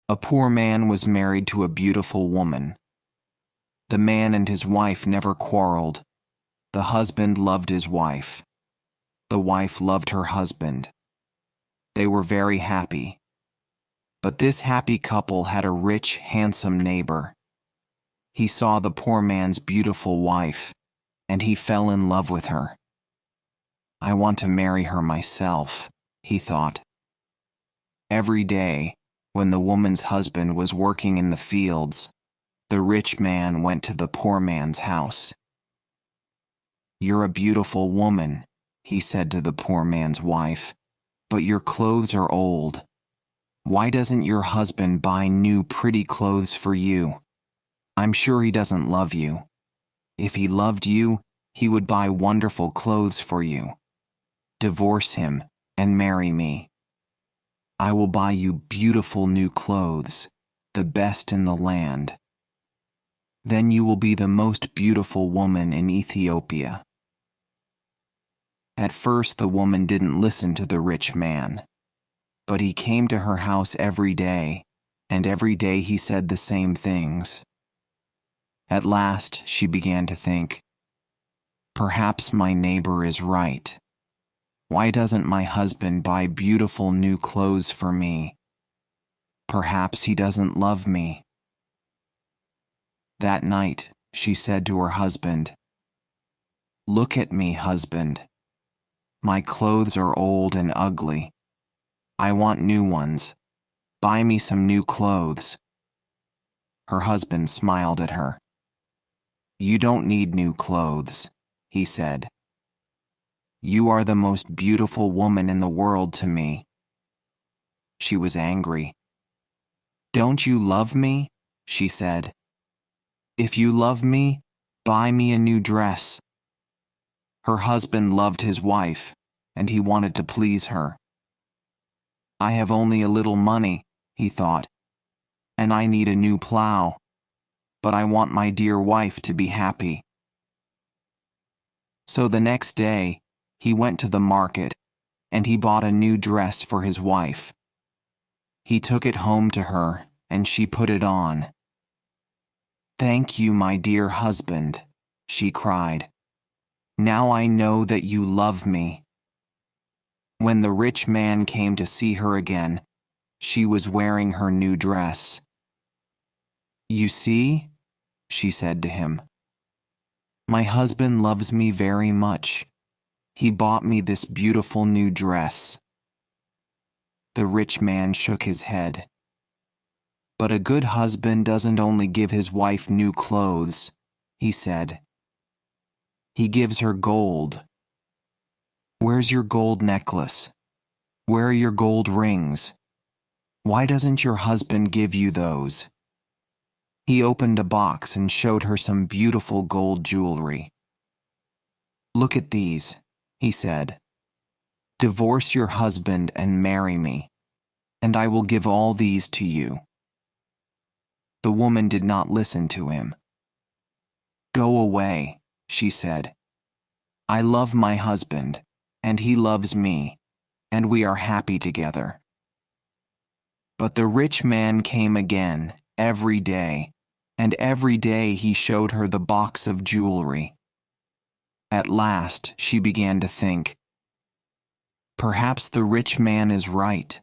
A poor man was married to a beautiful woman. The man and his wife never quarreled. The husband loved his wife. The wife loved her husband. They were very happy. But this happy couple had a rich, handsome neighbor. He saw the poor man's beautiful wife, and he fell in love with her. I want to marry her myself, he thought. Every day, when the woman's husband was working in the fields, the rich man went to the poor man's house. "You're a beautiful woman," he said to the poor man's wife, "but your clothes are old. Why doesn't your husband buy new pretty clothes for you? I'm sure he doesn't love you. If he loved you, he would buy wonderful clothes for you. Divorce him and marry me. I will buy you beautiful new clothes, the best in the land. Then you will be the most beautiful woman in Ethiopia." At first the woman didn't listen to the rich man, but he came to her house every day, and every day he said the same things. At last she began to think, "Perhaps my neighbor is right. Why doesn't my husband buy beautiful new clothes for me? Perhaps he doesn't love me." That night, she said to her husband, "Look at me, husband. My clothes are old and ugly. I want new ones. Buy me some new clothes." Her husband smiled at her. "You don't need new clothes," he said. "You are the most beautiful woman in the world to me." She was angry. "Don't you love me?" she said. "If you love me, buy me a new dress." Her husband loved his wife, and he wanted to please her. "I have only a little money," he thought, "and I need a new plow, but I want my dear wife to be happy." So the next day, he went to the market, and he bought a new dress for his wife. He took it home to her, and she put it on. "Thank you, my dear husband," she cried. "Now I know that you love me." When the rich man came to see her again, she was wearing her new dress. "You see," she said to him, "my husband loves me very much. He bought me this beautiful new dress." The rich man shook his head. "But a good husband doesn't only give his wife new clothes," he said. "He gives her gold. Where's your gold necklace? Where are your gold rings? Why doesn't your husband give you those?" He opened a box and showed her some beautiful gold jewelry. "Look at these," he said. "Divorce your husband and marry me, and I will give all these to you." The woman did not listen to him. "Go away," she said. "I love my husband, and he loves me, and we are happy together." But the rich man came again every day, and every day he showed her the box of jewelry. At last she began to think, "Perhaps the rich man is right.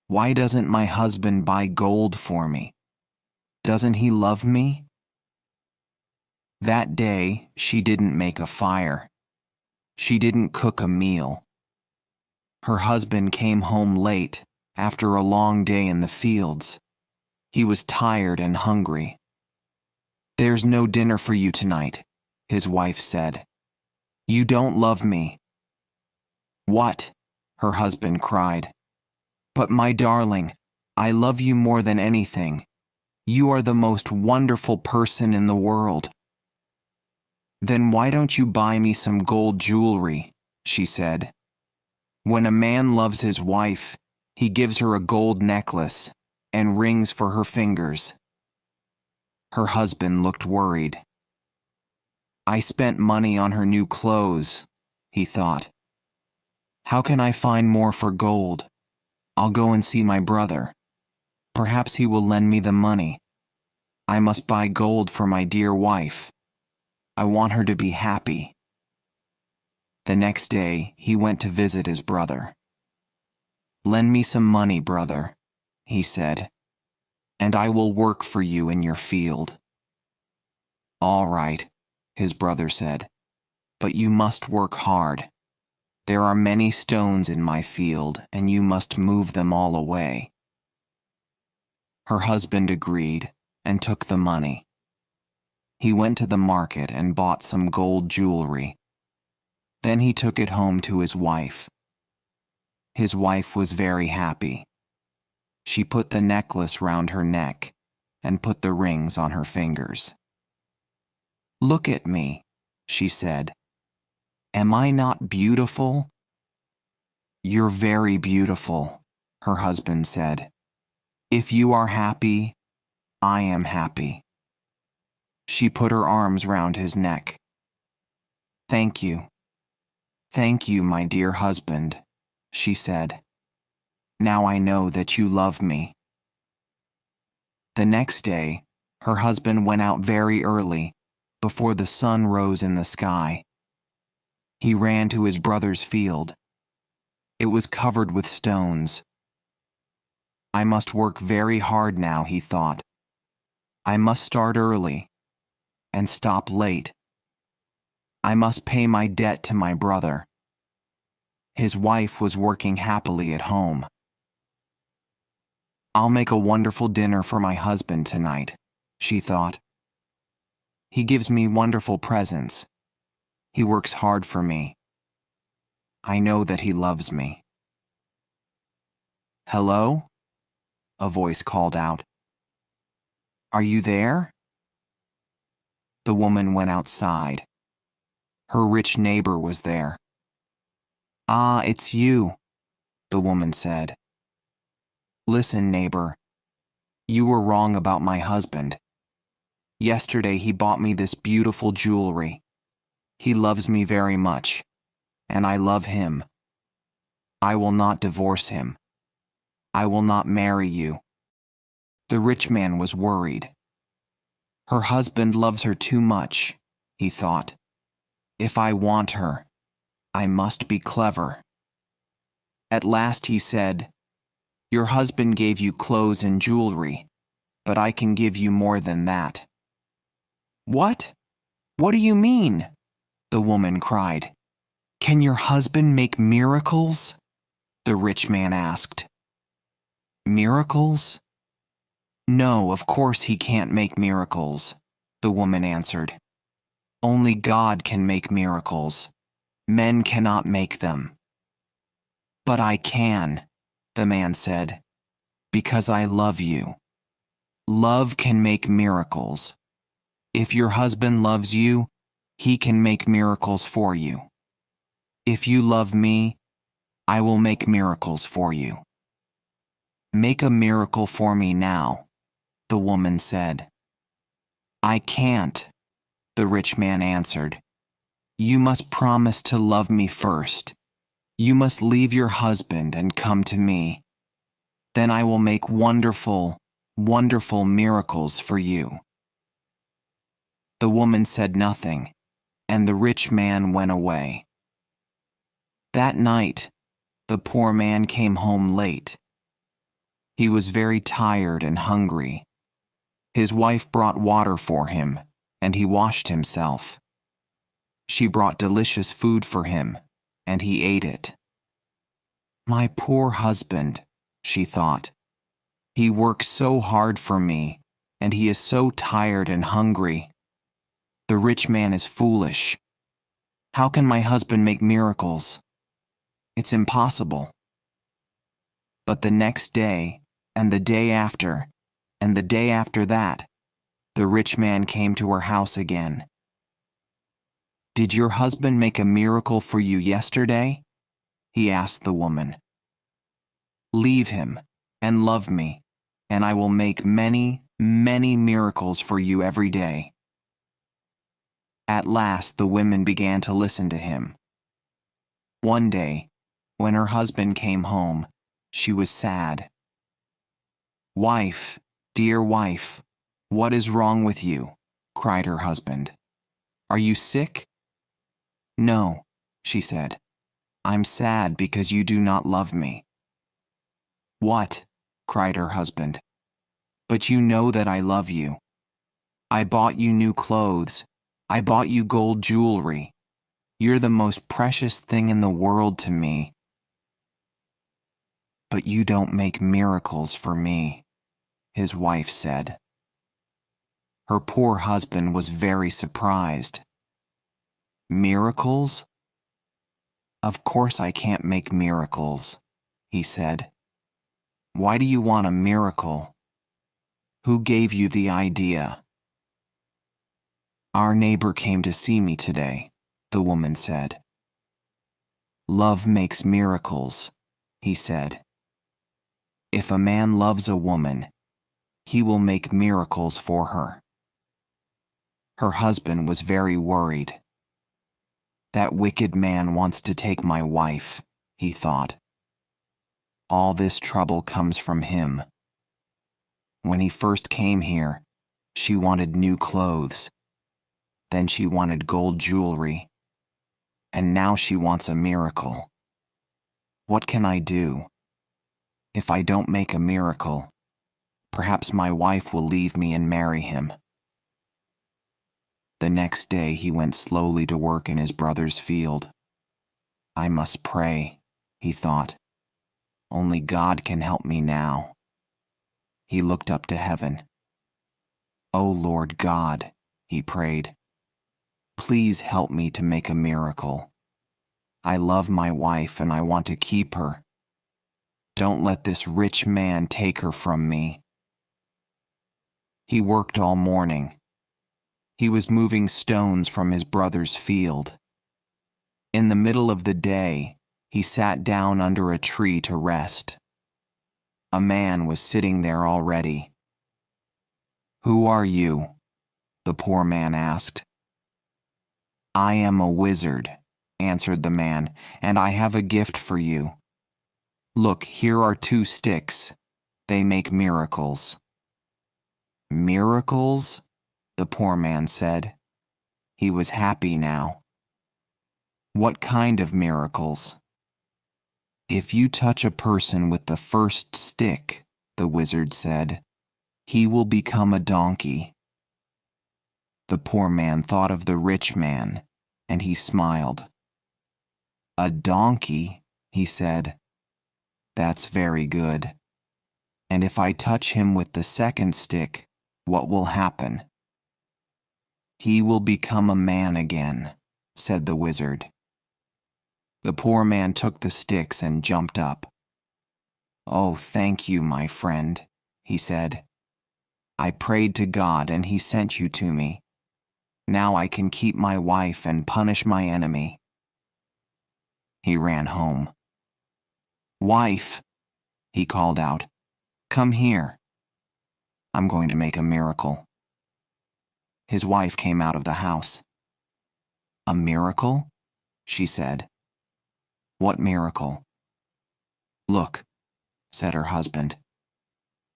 Why doesn't my husband buy gold for me? Doesn't he love me?" That day she didn't make a fire. She didn't cook a meal. Her husband came home late after a long day in the fields. He was tired and hungry. "There's no dinner for you tonight," his wife said. "You don't love me." "What?" her husband cried. "But my darling, I love you more than anything. You are the most wonderful person in the world." "Then why don't you buy me some gold jewelry?" she said. "When a man loves his wife, he gives her a gold necklace and rings for her fingers." Her husband looked worried. "I spent money on her new clothes," he thought. "How can I find more for gold? I'll go and see my brother." Perhaps he will lend me the money. I must buy gold for my dear wife. I want her to be happy. The next day, he went to visit his brother. "Lend me some money, brother," he said, "and I will work for you in your field." "All right," his brother said, "but you must work hard. There are many stones in my field, and you must move them all away." Her husband agreed and took the money. He went to the market and bought some gold jewelry. Then he took it home to his wife. His wife was very happy. She put the necklace round her neck and put the rings on her fingers. "Look at me," she said. "Am I not beautiful?" "You're very beautiful," her husband said. "If you are happy, I am happy." She put her arms round his neck. "Thank you. Thank you, my dear husband," she said. "Now I know that you love me." The next day, her husband went out very early, before the sun rose in the sky. He ran to his brother's field. It was covered with stones. "I must work very hard now," he thought. "I must start early and stop late. I must pay my debt to my brother." His wife was working happily at home. "I'll make a wonderful dinner for my husband tonight," she thought. "He gives me wonderful presents. He works hard for me. I know that he loves me." "Hello?" a voice called out. "Are you there?" The woman went outside. Her rich neighbor was there. "Ah, it's you," the woman said. "Listen, neighbor, you were wrong about my husband. Yesterday he bought me this beautiful jewelry. He loves me very much, and I love him. I will not divorce him. I will not marry you." The rich man was worried. Her husband loves her too much, he thought. If I want her, I must be clever. At last he said, "Your husband gave you clothes and jewelry, but I can give you more than that." "What? What do you mean?" the woman cried. "Can your husband make miracles?" the rich man asked. "Miracles? No, of course he can't make miracles," the woman answered. "Only God can make miracles. Men cannot make them." "But I can," the man said, "because I love you. Love can make miracles. If your husband loves you, he can make miracles for you. If you love me, I will make miracles for you." "Make a miracle for me now," the woman said. "I can't," the rich man answered. "You must promise to love me first. You must leave your husband and come to me. Then I will make wonderful, wonderful miracles for you." The woman said nothing, and the rich man went away. That night, the poor man came home late. He was very tired and hungry. His wife brought water for him, and he washed himself. She brought delicious food for him, and he ate it. "My poor husband," she thought. "He works so hard for me, and he is so tired and hungry. The rich man is foolish. How can my husband make miracles? It's impossible." But the next day, and the day after, and the day after that, the rich man came to her house again. "Did your husband make a miracle for you yesterday?" he asked the woman. "Leave him and love me, and I will make many, many miracles for you every day." At last the women began to listen to him. One day, when her husband came home, she was sad. "Wife, dear wife, what is wrong with you?" cried her husband. "Are you sick?" "No," she said. "I'm sad because you do not love me." "What?" cried her husband. "But you know that I love you. I bought you new clothes. I bought you gold jewelry. You're the most precious thing in the world to me. But you don't make miracles for me," his wife said. Her poor husband was very surprised. "Miracles? Of course I can't make miracles," he said. "Why do you want a miracle? Who gave you the idea?" "Our neighbor came to see me today," the woman said. "Love makes miracles," he said. "If a man loves a woman, he will make miracles for her." Her husband was very worried. "That wicked man wants to take my wife," he thought. "All this trouble comes from him. When he first came here, she wanted new clothes. Then she wanted gold jewelry. And now she wants a miracle. What can I do? If I don't make a miracle, perhaps my wife will leave me and marry him." The next day he went slowly to work in his brother's field. "I must pray," he thought. "Only God can help me now." He looked up to heaven. "O Lord God," he prayed, "please help me to make a miracle. I love my wife and I want to keep her. Don't let this rich man take her from me." He worked all morning. He was moving stones from his brother's field. In the middle of the day, he sat down under a tree to rest. A man was sitting there already. "Who are you?" the poor man asked. "I am a wizard," answered the man, "and I have a gift for you. Look, here are 2 sticks. They make miracles." "Miracles?" the poor man said. He was happy now. "What kind of miracles?" "If you touch a person with the first stick," the wizard said, "he will become a donkey." The poor man thought of the rich man, and he smiled. "A donkey," he said. "That's very good. And if I touch him with the second stick, what will happen?" "He will become a man again," said the wizard. The poor man took the sticks and jumped up. "Oh, thank you, my friend," he said. "I prayed to God and he sent you to me. Now I can keep my wife and punish my enemy." He ran home. "Wife," he called out, "come here. I'm going to make a miracle." His wife came out of the house. "A miracle?" she said. "What miracle?" "Look," said her husband.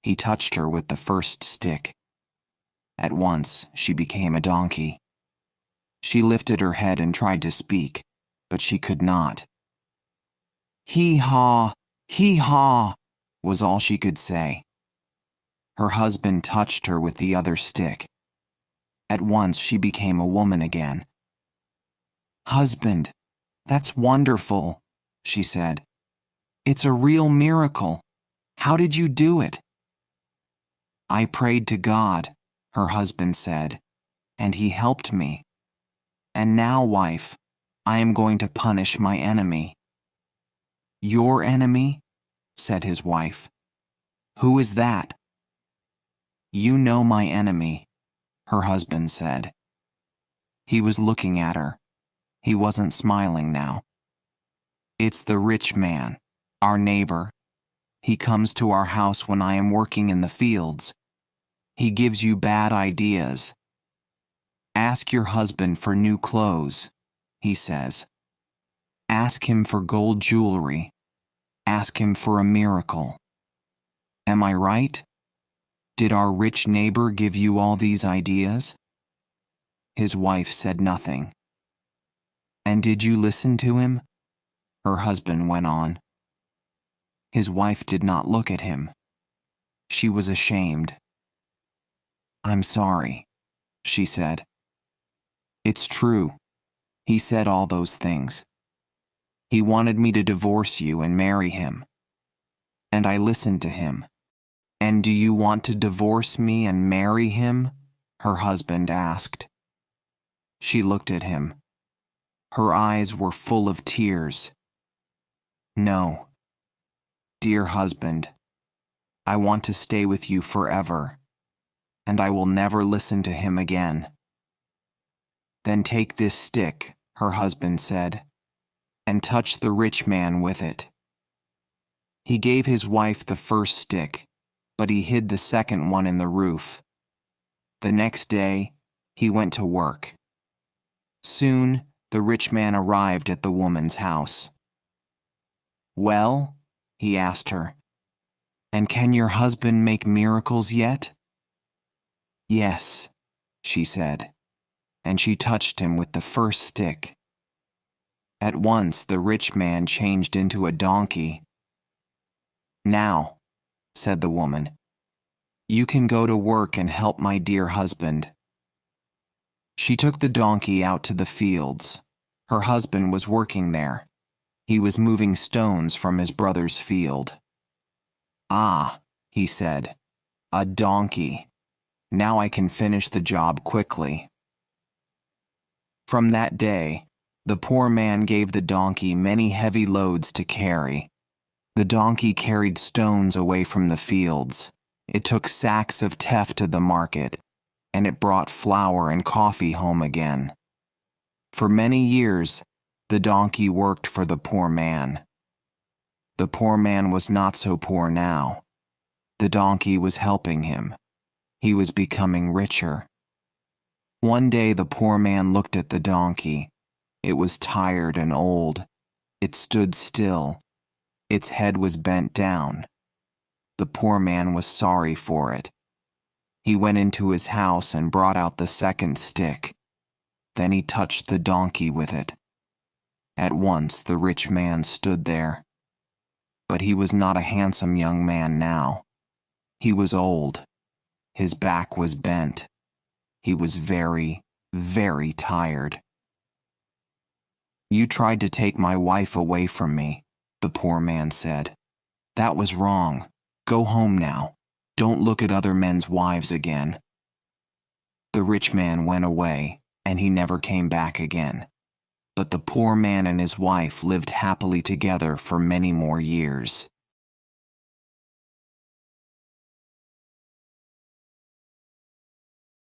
He touched her with the first stick. At once she became a donkey. She lifted her head and tried to speak, but she could not. "Hee-haw, hee-haw," was all she could say. Her husband touched her with the other stick. At once she became a woman again. "Husband, that's wonderful," she said. "It's a real miracle. How did you do it?" "I prayed to God," her husband said, "and he helped me. And now, wife, I am going to punish my enemy." "Your enemy?" said his wife. "Who is that?" "You know my enemy," her husband said. He was looking at her. He wasn't smiling now. "It's the rich man, our neighbor. He comes to our house when I am working in the fields. He gives you bad ideas. Ask your husband for new clothes," he says. "Ask him for gold jewelry. Ask him for a miracle. Am I right?" Did our rich neighbor give you all these ideas?" His wife said nothing. "And did you listen to him?" her husband went on. His wife did not look at him. She was ashamed. "I'm sorry," she said. "It's true. He said all those things. He wanted me to divorce you and marry him. And I listened to him." "And do you want to divorce me and marry him?" her husband asked. She looked at him. Her eyes were full of tears. "No. Dear husband, I want to stay with you forever, and I will never listen to him again." "Then take this stick," her husband said, "and touch the rich man with it." He gave his wife the first stick, but he hid the second one in the roof. The next day, he went to work. Soon, the rich man arrived at the woman's house. "Well," he asked her, "and can your husband make miracles yet?" "Yes," she said, and she touched him with the first stick. At once the rich man changed into a donkey. "Now," said the woman, "you can go to work and help my dear husband." She took the donkey out to the fields. Her husband was working there. He was moving stones from his brother's field. "Ah," he said, "a donkey. Now I can finish the job quickly." From that day, the poor man gave the donkey many heavy loads to carry. The donkey carried stones away from the fields. It took sacks of teff to the market, and it brought flour and coffee home again. For many years, the donkey worked for the poor man. The poor man was not so poor now. The donkey was helping him. He was becoming richer. One day the poor man looked at the donkey. It was tired and old. It stood still. Its head was bent down. The poor man was sorry for it. He went into his house and brought out the second stick. Then he touched the donkey with it. At once the rich man stood there. But he was not a handsome young man now. He was old. His back was bent. He was very, very tired. "You tried to take my wife away from me," the poor man said. "That was wrong. Go home now. Don't look at other men's wives again." The rich man went away, and he never came back again. But the poor man and his wife lived happily together for many more years.